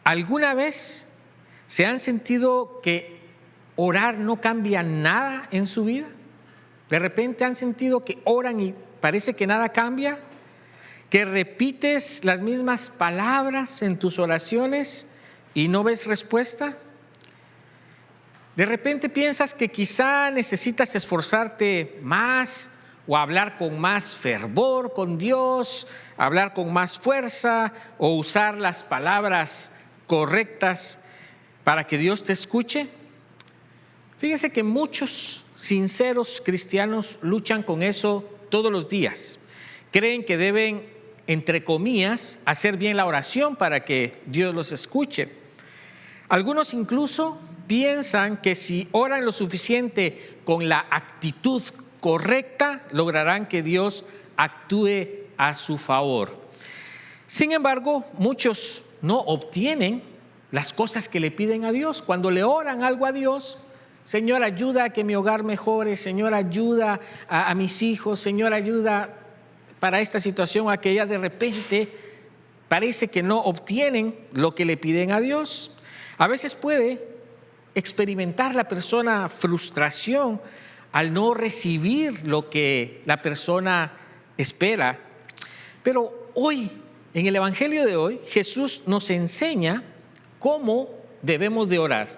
¿Alguna vez se han sentido que orar no cambia nada en su vida? ¿De repente han sentido que oran y parece que nada cambia? ¿Que repites las mismas palabras en tus oraciones y no ves respuesta? De repente piensas que quizá necesitas esforzarte más o hablar con más fervor con Dios, hablar con más fuerza o usar las palabras correctas para que Dios te escuche. Fíjese que muchos sinceros cristianos luchan con eso todos los días. Creen que deben, entre comillas, hacer bien la oración para que Dios los escuche. Algunos incluso piensan que si oran lo suficiente con la actitud correcta, lograrán que Dios actúe a su favor. Sin embargo, muchos no obtienen las cosas que le piden a Dios. Cuando le oran algo a Dios: Señor, ayuda a que mi hogar mejore, Señor, ayuda a mis hijos, Señor, ayuda para esta situación o aquella, de repente parece que no obtienen lo que le piden a Dios. A veces puede experimentar la persona frustración al no recibir lo que la persona espera. Pero hoy, en el Evangelio de hoy, Jesús nos enseña cómo debemos de orar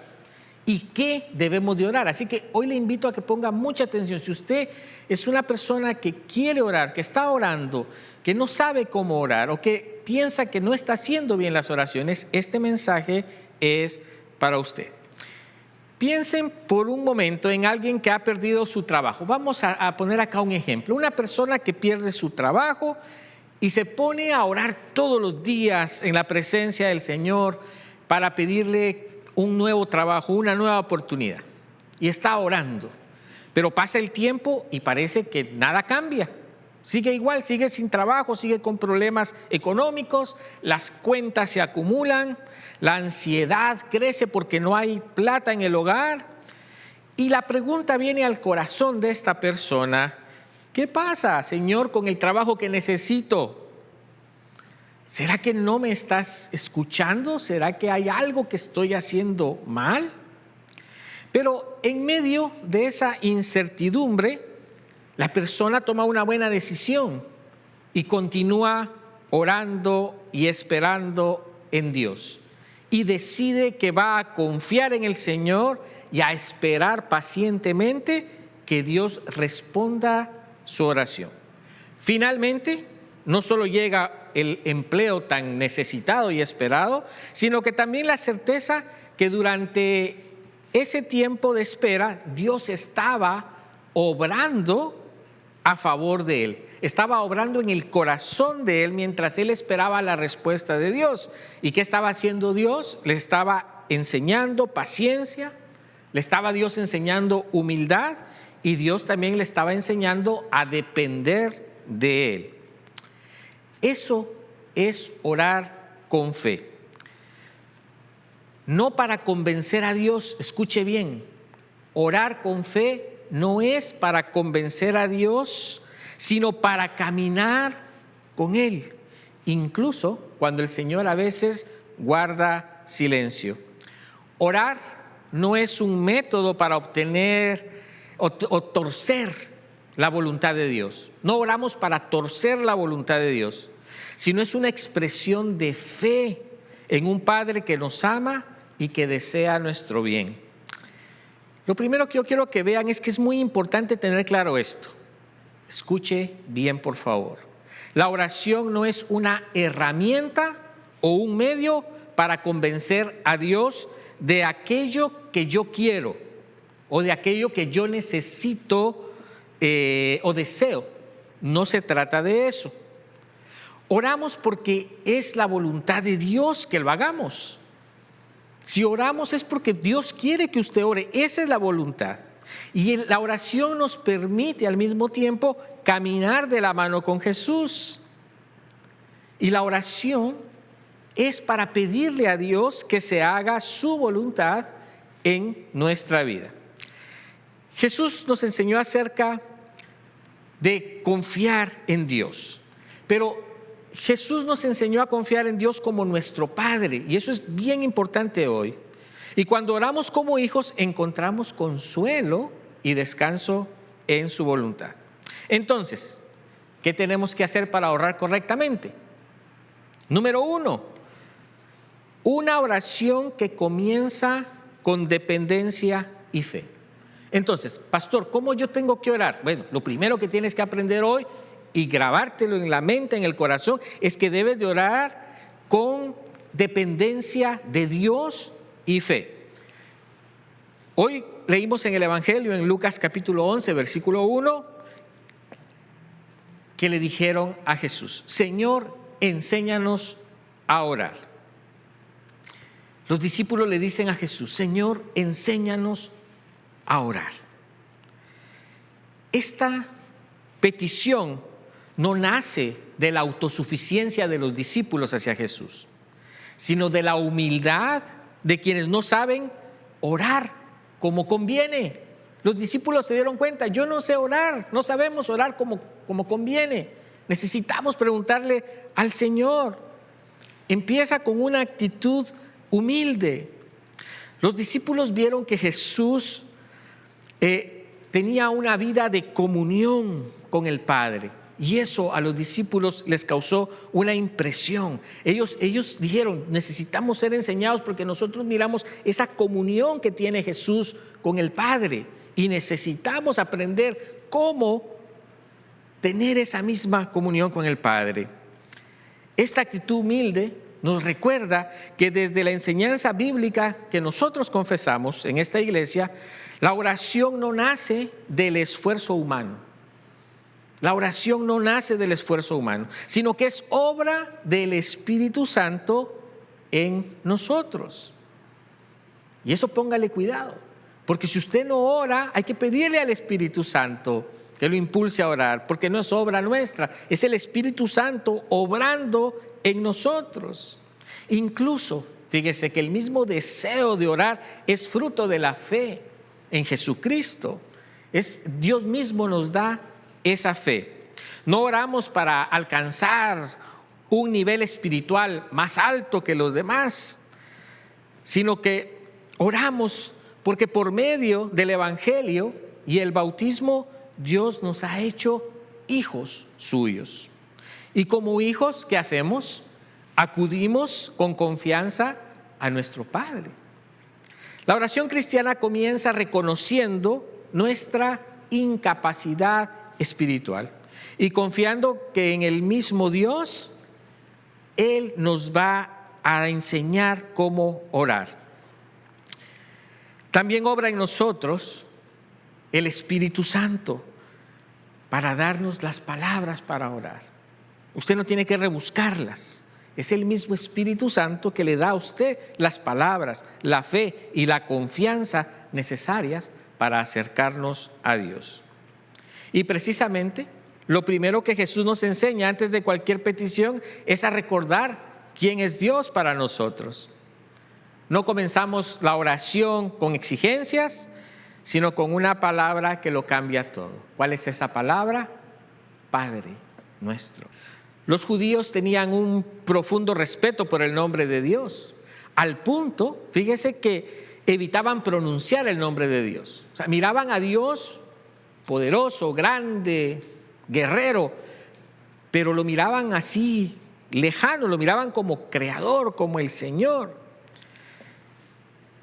y qué debemos de orar. Así que hoy le invito a que ponga mucha atención. Si usted es una persona que quiere orar, que está orando, que no sabe cómo orar o que piensa que no está haciendo bien las oraciones, este mensaje es para usted. Piensen por un momento en alguien que ha perdido su trabajo. Vamos a poner acá un ejemplo. Una persona que pierde su trabajo y se pone a orar todos los días en la presencia del Señor para pedirle un nuevo trabajo, una nueva oportunidad. Y está orando. Pero pasa el tiempo y parece que nada cambia. Sigue igual, sigue sin trabajo, sigue con problemas económicos, las cuentas se acumulan, la ansiedad crece porque no hay plata en el hogar. Y la pregunta viene al corazón de esta persona: ¿qué pasa, Señor, con el trabajo que necesito? ¿Será que no me estás escuchando? ¿Será que hay algo que estoy haciendo mal? Pero en medio de esa incertidumbre, la persona toma una buena decisión y continúa orando y esperando en Dios. Y decide que va a confiar en el Señor y a esperar pacientemente que Dios responda su oración. Finalmente, no solo llega el empleo tan necesitado y esperado, sino que también la certeza que durante ese tiempo de espera Dios estaba obrando a favor de él. Estaba obrando en el corazón de él mientras él esperaba la respuesta de Dios. ¿Y qué estaba haciendo Dios? Le estaba enseñando paciencia, le estaba Dios enseñando humildad, y Dios también le estaba enseñando a depender de él. Eso es orar con fe. No para convencer a Dios, escuche bien, orar con fe no es para convencer a Dios, sino para caminar con Él, incluso cuando el Señor a veces guarda silencio. Orar no es un método para obtener o torcer la voluntad de Dios. No oramos para torcer la voluntad de Dios, sino es una expresión de fe en un Padre que nos ama y que desea nuestro bien. Lo primero que yo quiero que vean es que es muy importante tener claro esto. Escuche bien, por favor. La oración no es una herramienta o un medio para convencer a Dios de aquello que yo quiero o de aquello que yo necesito o deseo. No se trata de eso. Oramos porque es la voluntad de Dios que lo hagamos. Si oramos es porque Dios quiere que usted ore. Esa es la voluntad. Y la oración nos permite al mismo tiempo caminar de la mano con Jesús. Y la oración es para pedirle a Dios que se haga su voluntad en nuestra vida. Jesús nos enseñó acerca de confiar en Dios. Pero Jesús nos enseñó a confiar en Dios como nuestro Padre, y eso es bien importante hoy. Y cuando oramos como hijos, encontramos consuelo y descanso en su voluntad. Entonces, ¿qué tenemos que hacer para orar correctamente? Número 1, una oración que comienza con dependencia y fe. Entonces, pastor, ¿cómo yo tengo que orar? Bueno, lo primero que tienes que aprender hoy y grabártelo en la mente, en el corazón, es que debes de orar con dependencia de Dios y fe. Hoy leímos en el Evangelio, en Lucas capítulo 11, versículo 1, que le dijeron a Jesús: Señor, enséñanos a orar. Los discípulos le dicen a Jesús: Señor, enséñanos a orar. Esta petición no nace de la autosuficiencia de los discípulos hacia Jesús, sino de la humildad de quienes no saben orar como conviene. Los discípulos se dieron cuenta: yo no sé orar, no sabemos orar como conviene. Necesitamos preguntarle al Señor. Empieza con una actitud humilde. Los discípulos vieron que Jesús tenía una vida de comunión con el Padre, y eso a los discípulos les causó una impresión. Ellos dijeron: necesitamos ser enseñados, porque nosotros miramos esa comunión que tiene Jesús con el Padre y necesitamos aprender cómo tener esa misma comunión con el Padre. Esta actitud humilde nos recuerda que desde la enseñanza bíblica que nosotros confesamos en esta iglesia, la oración no nace del esfuerzo humano. La oración no nace del esfuerzo humano, sino que es obra del Espíritu Santo en nosotros. Y eso póngale cuidado, porque si usted no ora, hay que pedirle al Espíritu Santo que lo impulse a orar, porque no es obra nuestra, es el Espíritu Santo obrando en nosotros. Incluso, fíjese que el mismo deseo de orar es fruto de la fe en Jesucristo. Dios mismo nos da esa fe. No oramos para alcanzar un nivel espiritual más alto que los demás, sino que oramos porque por medio del Evangelio y el bautismo Dios nos ha hecho hijos suyos. Y como hijos, ¿qué hacemos? Acudimos con confianza a nuestro Padre. La oración cristiana comienza reconociendo nuestra incapacidad espiritual y confiando que en el mismo Dios Él nos va a enseñar cómo orar. También obra en nosotros el Espíritu Santo para darnos las palabras para orar. Usted no tiene que rebuscarlas. Es el mismo Espíritu Santo que le da a usted las palabras, la fe y la confianza necesarias para acercarnos a Dios. Y precisamente lo primero que Jesús nos enseña antes de cualquier petición es a recordar quién es Dios para nosotros. No comenzamos la oración con exigencias, sino con una palabra que lo cambia todo. ¿Cuál es esa palabra? Padre nuestro. Los judíos tenían un profundo respeto por el nombre de Dios, al punto, fíjese, que evitaban pronunciar el nombre de Dios. O sea, miraban a Dios poderoso, grande, guerrero, pero lo miraban así, lejano, lo miraban como creador, como el Señor.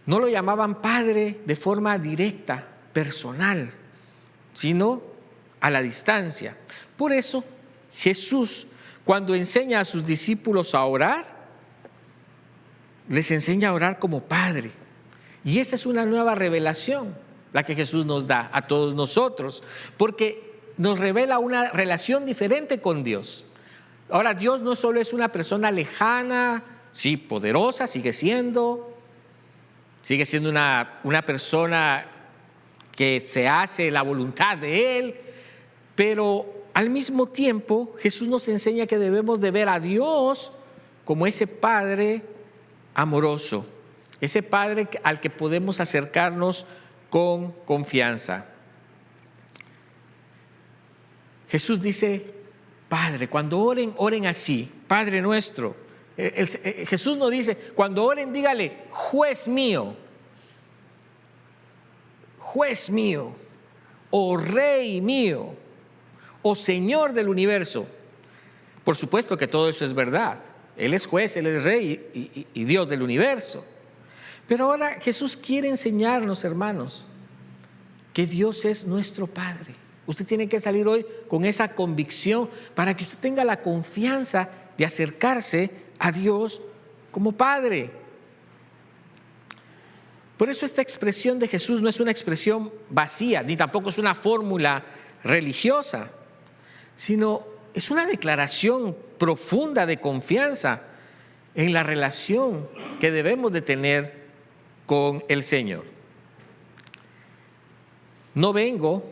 No lo llamaban Padre de forma directa, personal, sino a la distancia. Por eso Jesús, cuando enseña a sus discípulos a orar, les enseña a orar como Padre. Y esa es una nueva revelación, la que Jesús nos da a todos nosotros, porque nos revela una relación diferente con Dios. Ahora, Dios no solo es una persona lejana, sí, poderosa, sigue siendo una persona que se hace la voluntad de Él, pero al mismo tiempo Jesús nos enseña que debemos de ver a Dios como ese Padre amoroso, ese Padre al que podemos acercarnos con confianza. Jesús dice Padre. Cuando oren, oren así, Padre nuestro. Jesús nos dice, cuando oren, dígale, juez mío, o rey mío, o Señor del universo. Por supuesto que todo eso es verdad. Él es juez, Él es rey y Dios del universo. Pero ahora Jesús quiere enseñarnos, hermanos, que Dios es nuestro Padre. Usted tiene que salir hoy con esa convicción para que usted tenga la confianza de acercarse a Dios como Padre. Por eso esta expresión de Jesús no es una expresión vacía, ni tampoco es una fórmula religiosa, sino es una declaración profunda de confianza en la relación que debemos de tener con el Señor. No vengo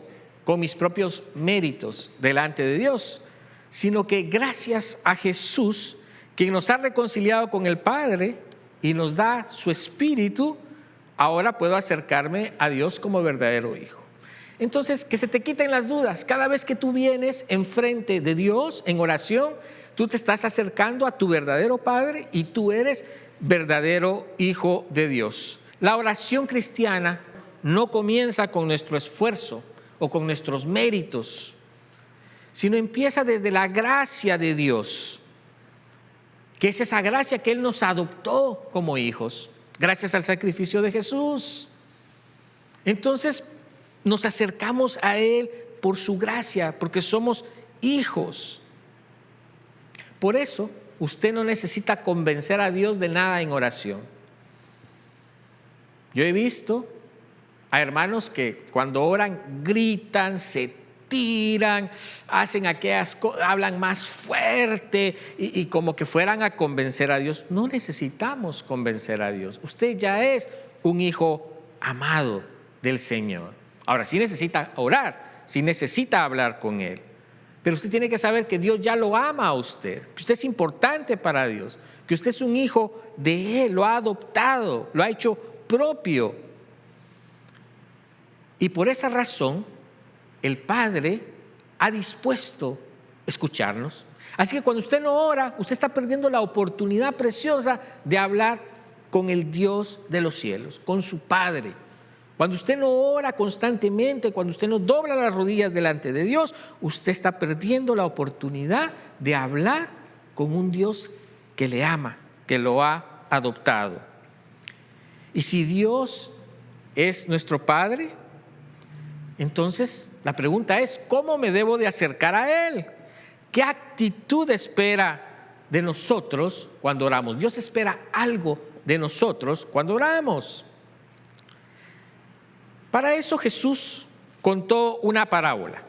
con mis propios méritos delante de Dios, sino que gracias a Jesús, quien nos ha reconciliado con el Padre y nos da su Espíritu, ahora puedo acercarme a Dios como verdadero hijo. Entonces, que se te quiten las dudas. Cada vez que tú vienes enfrente de Dios en oración, tú te estás acercando a tu verdadero Padre y tú eres verdadero hijo de Dios. La oración cristiana no comienza con nuestro esfuerzo o con nuestros méritos, sino empieza desde la gracia de Dios, que es esa gracia que Él nos adoptó como hijos, gracias al sacrificio de Jesús. Entonces nos acercamos a Él por su gracia, porque somos hijos. Por eso usted no necesita convencer a Dios de nada en oración. Yo he visto a hermanos que cuando oran gritan, se tiran, hacen aquellas cosas, hablan más fuerte y como que fueran a convencer a Dios. No necesitamos convencer a Dios. Usted ya es un hijo amado del Señor. Ahora, sí necesita orar, sí necesita hablar con Él. Pero usted tiene que saber que Dios ya lo ama a usted, que usted es importante para Dios, que usted es un hijo de Él, lo ha adoptado, lo ha hecho propio. Y por esa razón, el Padre ha dispuesto escucharnos. Así que cuando usted no ora, usted está perdiendo la oportunidad preciosa de hablar con el Dios de los cielos, con su Padre. Cuando usted no ora constantemente, cuando usted no dobla las rodillas delante de Dios, usted está perdiendo la oportunidad de hablar con un Dios que le ama, que lo ha adoptado. Y si Dios es nuestro Padre, entonces la pregunta es, ¿cómo me debo de acercar a Él? ¿Qué actitud espera de nosotros cuando oramos? Dios espera algo de nosotros cuando oramos. Para eso Jesús contó una parábola,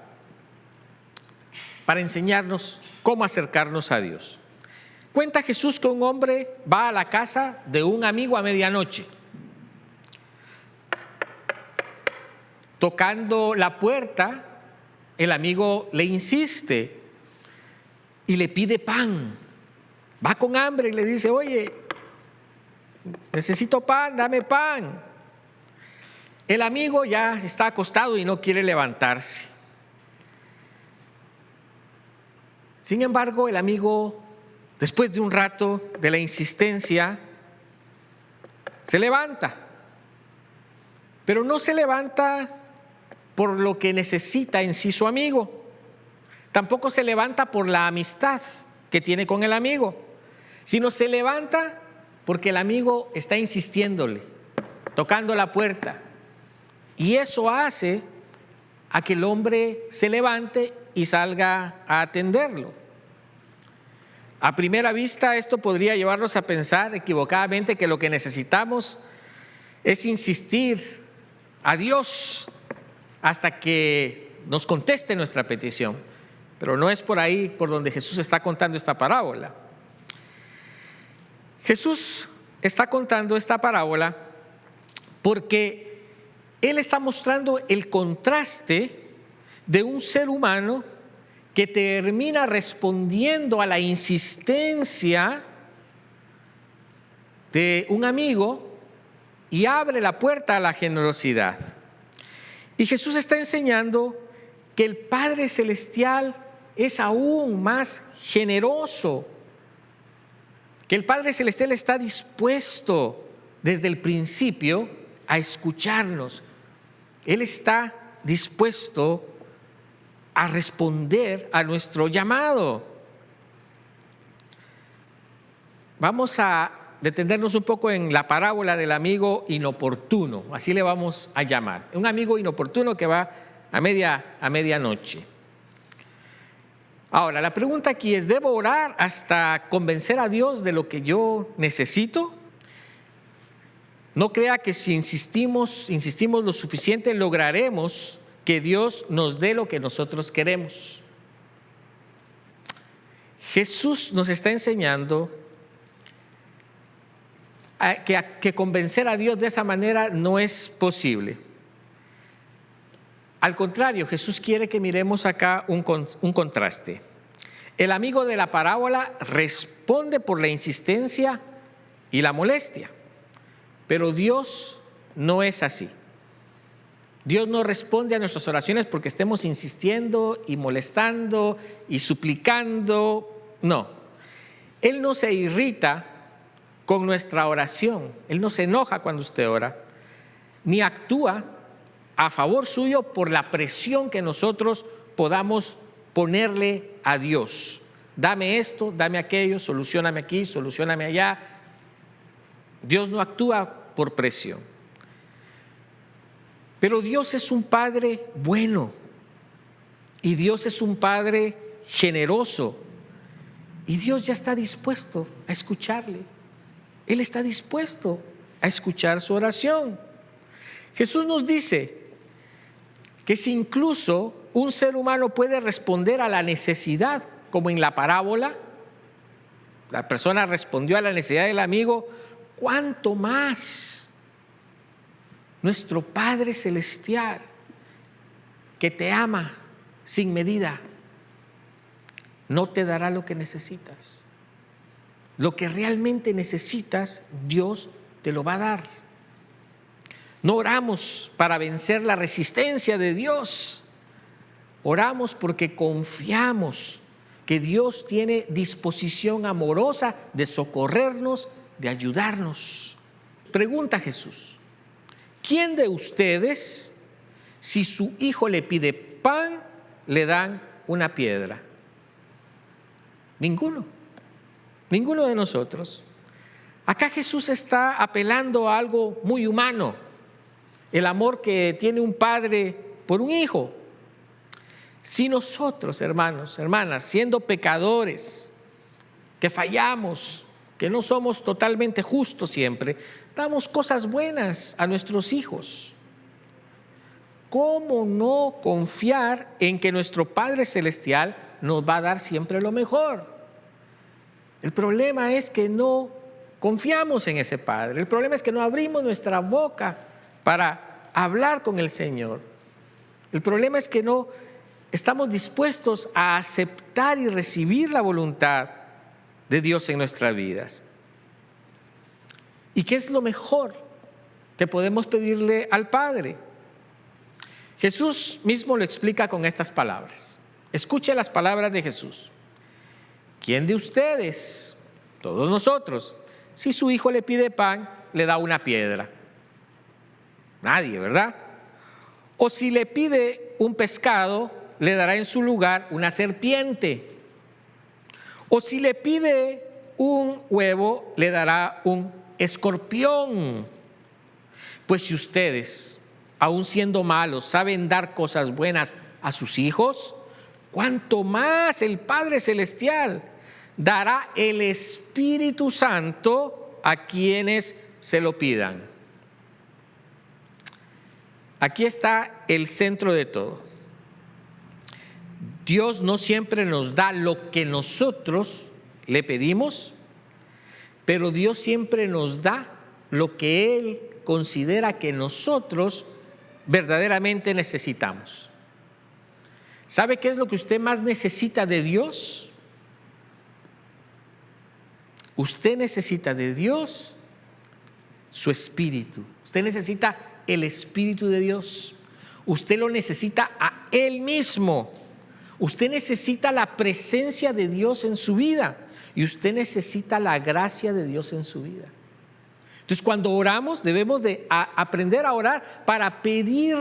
para enseñarnos cómo acercarnos a Dios. Cuenta Jesús que un hombre va a la casa de un amigo a medianoche. Tocando la puerta, el amigo le insiste y le pide pan. Va con hambre y le dice, oye, necesito pan, dame pan. El amigo ya está acostado y no quiere levantarse. Sin embargo, el amigo, después de un rato de la insistencia, se levanta. Pero no se levanta por lo que necesita en sí su amigo. Tampoco se levanta por la amistad que tiene con el amigo, sino se levanta porque el amigo está insistiéndole, tocando la puerta. Y eso hace a que el hombre se levante y salga a atenderlo. A primera vista, esto podría llevarnos a pensar equivocadamente que lo que necesitamos es insistir a Dios hasta que nos conteste nuestra petición. Pero no es por ahí por donde Jesús está contando esta parábola. Jesús está contando esta parábola porque Él está mostrando el contraste de un ser humano que termina respondiendo a la insistencia de un amigo y abre la puerta a la generosidad. Y Jesús está enseñando que el Padre Celestial es aún más generoso, que el Padre Celestial está dispuesto desde el principio a escucharnos. Él está dispuesto a responder a nuestro llamado. Vamos a detenernos un poco en la parábola del amigo inoportuno, así le vamos a llamar. Un amigo inoportuno que va a medianoche. Ahora, la pregunta aquí es, ¿debo orar hasta convencer a Dios de lo que yo necesito? No crea que si insistimos lo suficiente, lograremos que Dios nos dé lo que nosotros queremos. Jesús nos está enseñando que convencer a Dios de esa manera no es posible. Al contrario, Jesús quiere que miremos acá un contraste. El amigo de la parábola responde por la insistencia y la molestia, pero Dios no es así. Dios no responde a nuestras oraciones porque estemos insistiendo y molestando y suplicando. No, Él no se irrita con nuestra oración. Él no se enoja cuando usted ora, ni actúa a favor suyo por la presión que nosotros podamos ponerle a Dios. Dame esto, dame aquello, solucióname aquí, solucióname allá. Dios no actúa por presión. Pero Dios es un Padre bueno y Dios es un Padre generoso y Dios ya está dispuesto a escucharle. Él está dispuesto a escuchar su oración. Jesús nos dice que si incluso un ser humano puede responder a la necesidad, como en la parábola, la persona respondió a la necesidad del amigo, ¿cuánto más nuestro Padre Celestial, que te ama sin medida, no te dará lo que necesitas? Lo que realmente necesitas, Dios te lo va a dar. No oramos para vencer la resistencia de Dios. Oramos porque confiamos que Dios tiene disposición amorosa de socorrernos, de ayudarnos. Pregunta Jesús: ¿quién de ustedes, si su hijo le pide pan, le dan una piedra? Ninguno de nosotros. Acá Jesús está apelando a algo muy humano, el amor que tiene un padre por un hijo. Si nosotros, hermanos, hermanas, siendo pecadores, que fallamos, que no somos totalmente justos siempre, damos cosas buenas a nuestros hijos, ¿cómo no confiar en que nuestro Padre Celestial nos va a dar siempre lo mejor? El problema es que no confiamos en ese Padre. El problema es que no abrimos nuestra boca para hablar con el Señor. El problema es que no estamos dispuestos a aceptar y recibir la voluntad de Dios en nuestras vidas. ¿Y qué es lo mejor que podemos pedirle al Padre? Jesús mismo lo explica con estas palabras. Escuche las palabras de Jesús. ¿Quién de ustedes, todos nosotros, si su hijo le pide pan, le da una piedra? Nadie, ¿verdad? O si le pide un pescado, le dará en su lugar una serpiente. O si le pide un huevo, le dará un escorpión. Pues si ustedes, aun siendo malos, saben dar cosas buenas a sus hijos, cuánto más el Padre Celestial dará el Espíritu Santo a quienes se lo pidan. Aquí está el centro de todo. Dios no siempre nos da lo que nosotros le pedimos, pero Dios siempre nos da lo que Él considera que nosotros verdaderamente necesitamos. ¿Sabe qué es lo que usted más necesita de Dios? Usted necesita de Dios su espíritu. Usted necesita el Espíritu de Dios. Usted lo necesita a Él mismo. Usted necesita la presencia de Dios en su vida y usted necesita la gracia de Dios en su vida. Entonces, cuando oramos, debemos de aprender a orar para pedir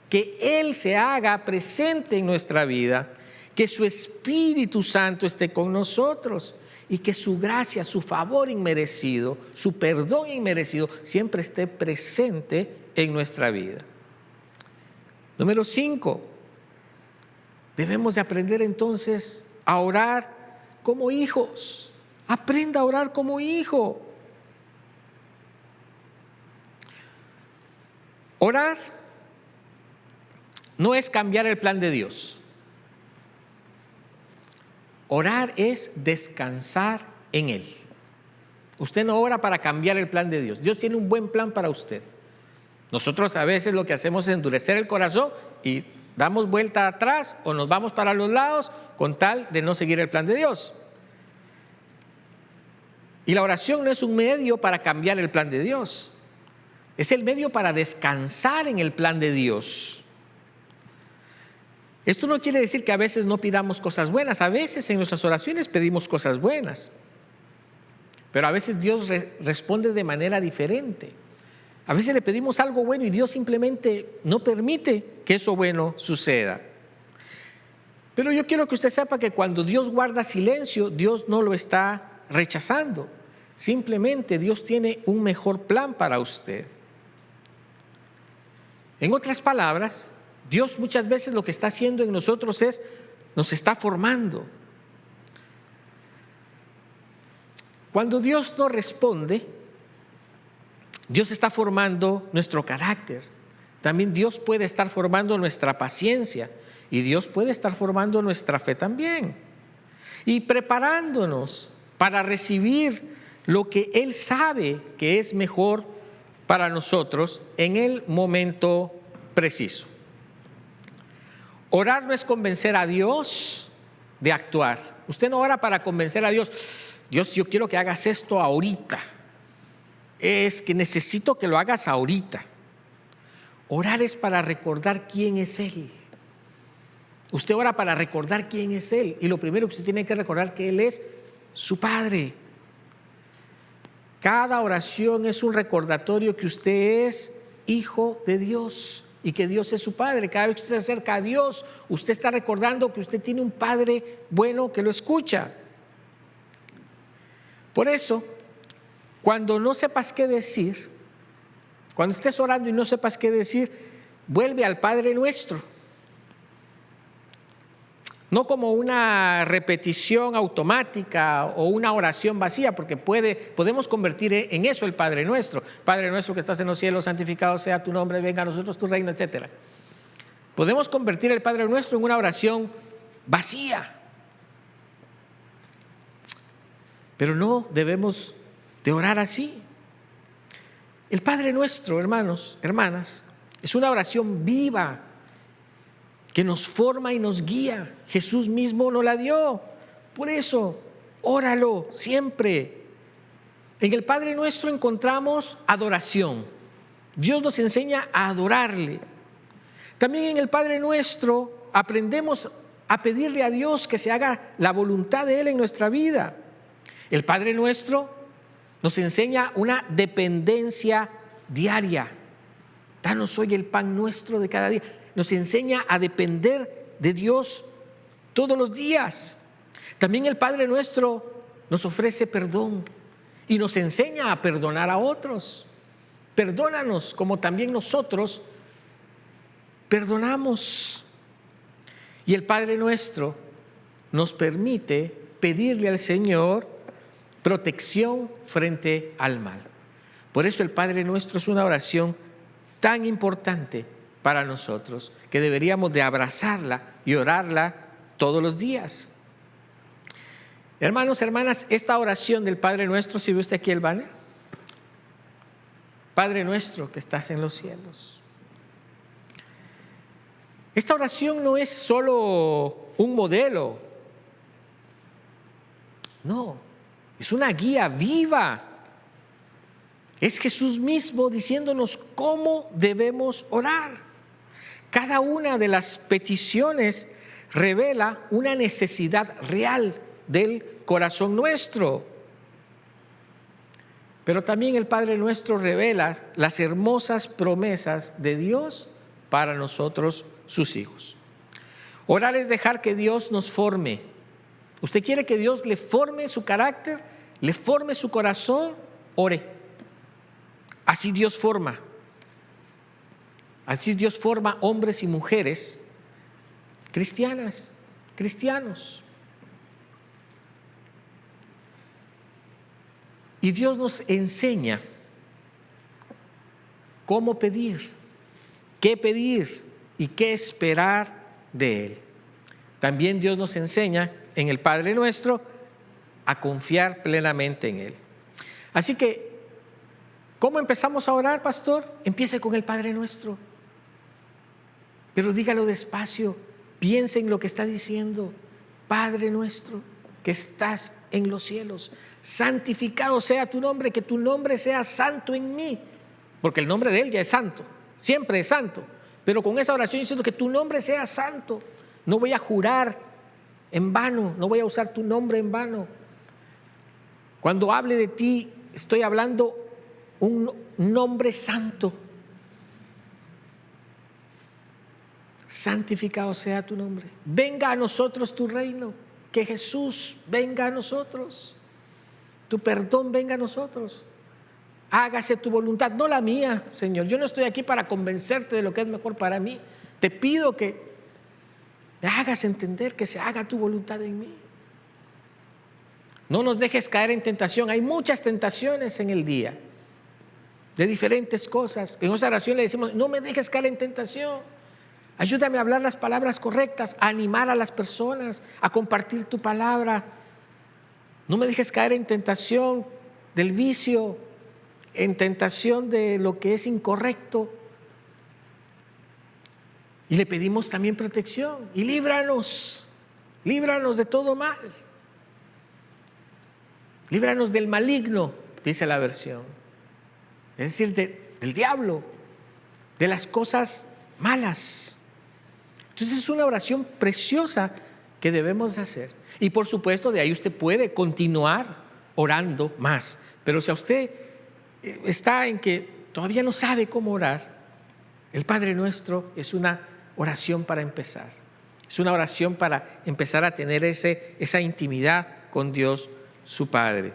que Él se haga presente en nuestra vida, que su Espíritu Santo esté con nosotros y que su gracia, su favor inmerecido, su perdón inmerecido siempre esté presente en nuestra vida. Número 5, debemos de aprender entonces a orar como hijos. Aprenda a orar como hijo. Orar no es cambiar el plan de Dios. Orar es descansar en Él. Usted no ora para cambiar el plan de Dios. Dios tiene un buen plan para usted. Nosotros a veces lo que hacemos es endurecer el corazón y damos vuelta atrás o nos vamos para los lados con tal de no seguir el plan de Dios. Y la oración no es un medio para cambiar el plan de Dios. Es el medio para descansar en el plan de Dios. Esto no quiere decir que a veces no pidamos cosas buenas. A veces en nuestras oraciones pedimos cosas buenas. Pero a veces Dios responde de manera diferente. A veces le pedimos algo bueno y Dios simplemente no permite que eso bueno suceda. Pero yo quiero que usted sepa que cuando Dios guarda silencio, Dios no lo está rechazando. Simplemente Dios tiene un mejor plan para usted. En otras palabras, Dios muchas veces lo que está haciendo en nosotros es, nos está formando. Cuando Dios no responde, Dios está formando nuestro carácter. También Dios puede estar formando nuestra paciencia y Dios puede estar formando nuestra fe también. Y preparándonos para recibir lo que Él sabe que es mejor para nosotros en el momento preciso. Orar no es convencer a Dios de actuar. Usted no ora para convencer a Dios. Dios, yo quiero que hagas esto ahorita. Es que necesito que lo hagas ahorita. Orar es para recordar quién es Él. Usted ora para recordar quién es Él. Y lo primero que usted tiene que recordar que Él es su Padre. Cada oración es un recordatorio que usted es hijo de Dios y que Dios es su Padre. Cada vez que usted se acerca a Dios, usted está recordando que usted tiene un Padre bueno que lo escucha. Por eso, cuando no sepas qué decir, cuando estés orando y no sepas qué decir, vuelve al Padre Nuestro. No como una repetición automática o una oración vacía, porque podemos convertir en eso el Padre Nuestro. Padre nuestro que estás en los cielos, santificado sea tu nombre, venga a nosotros tu reino, etc. Podemos convertir el Padre Nuestro en una oración vacía. Pero no debemos de orar así. El Padre Nuestro, hermanos, hermanas, es una oración viva que nos forma y nos guía. Jesús mismo nos la dio. Por eso, óralo siempre. En el Padre Nuestro encontramos adoración. Dios nos enseña a adorarle. También en el Padre Nuestro aprendemos a pedirle a Dios que se haga la voluntad de Él en nuestra vida. El Padre Nuestro nos enseña una dependencia diaria. Danos hoy el pan nuestro de cada día. Nos enseña a depender de Dios todos los días. También el Padre Nuestro nos ofrece perdón y nos enseña a perdonar a otros. Perdónanos como también nosotros perdonamos. Y el Padre Nuestro nos permite pedirle al Señor protección frente al mal. Por eso el Padre Nuestro es una oración tan importante para nosotros que deberíamos de abrazarla y orarla todos los días. Hermanos, hermanas, esta oración del Padre Nuestro, ¿sí ve usted aquí el banner? Padre nuestro que estás en los cielos. Esta oración no es solo un modelo, no, es una guía viva. Es Jesús mismo diciéndonos cómo debemos orar. Cada una de las peticiones revela una necesidad real del corazón nuestro. Pero también el Padre Nuestro revela las hermosas promesas de Dios para nosotros, sus hijos. Orar es dejar que Dios nos forme. ¿Usted quiere que Dios le forme su carácter, le forme su corazón? Ore. Así Dios forma. Así Dios forma hombres y mujeres cristianas, cristianos. Y Dios nos enseña cómo pedir y qué esperar de Él. También Dios nos enseña en el Padre Nuestro a confiar plenamente en Él. Así que, ¿cómo empezamos a orar, pastor? Empiece con el Padre Nuestro. Pero dígalo despacio, piense en lo que está diciendo. Padre nuestro que estás en los cielos, santificado sea tu nombre, que tu nombre sea santo en mí. Porque el nombre de Él ya es santo, siempre es santo. Pero con esa oración diciendo que tu nombre sea santo. No voy a jurar en vano, no voy a usar tu nombre en vano. Cuando hable de ti, estoy hablando un nombre santo. Santificado sea tu nombre. Venga a nosotros tu reino. Que Jesús venga a nosotros. Tu perdón venga a nosotros. Hágase tu voluntad, no la mía, Señor. Yo no estoy aquí para convencerte de lo que es mejor para mí. Te pido que me hagas entender que se haga tu voluntad en mí. No nos dejes caer en tentación. Hay muchas tentaciones en el día, de diferentes cosas. En esa oración le decimos, no me dejes caer en tentación. Ayúdame a hablar las palabras correctas, a animar a las personas, a compartir tu palabra. No me dejes caer en tentación del vicio, en tentación de lo que es incorrecto. Y le pedimos también protección. Y líbranos de todo mal. Líbranos del maligno, dice la versión. Es decir, del diablo, de las cosas malas. Entonces es una oración preciosa que debemos hacer. Y por supuesto de ahí usted puede continuar orando más. Pero si a usted está en que todavía no sabe cómo orar, el Padre Nuestro es una oración para empezar. Es una oración para empezar a tener esa intimidad con Dios, su Padre.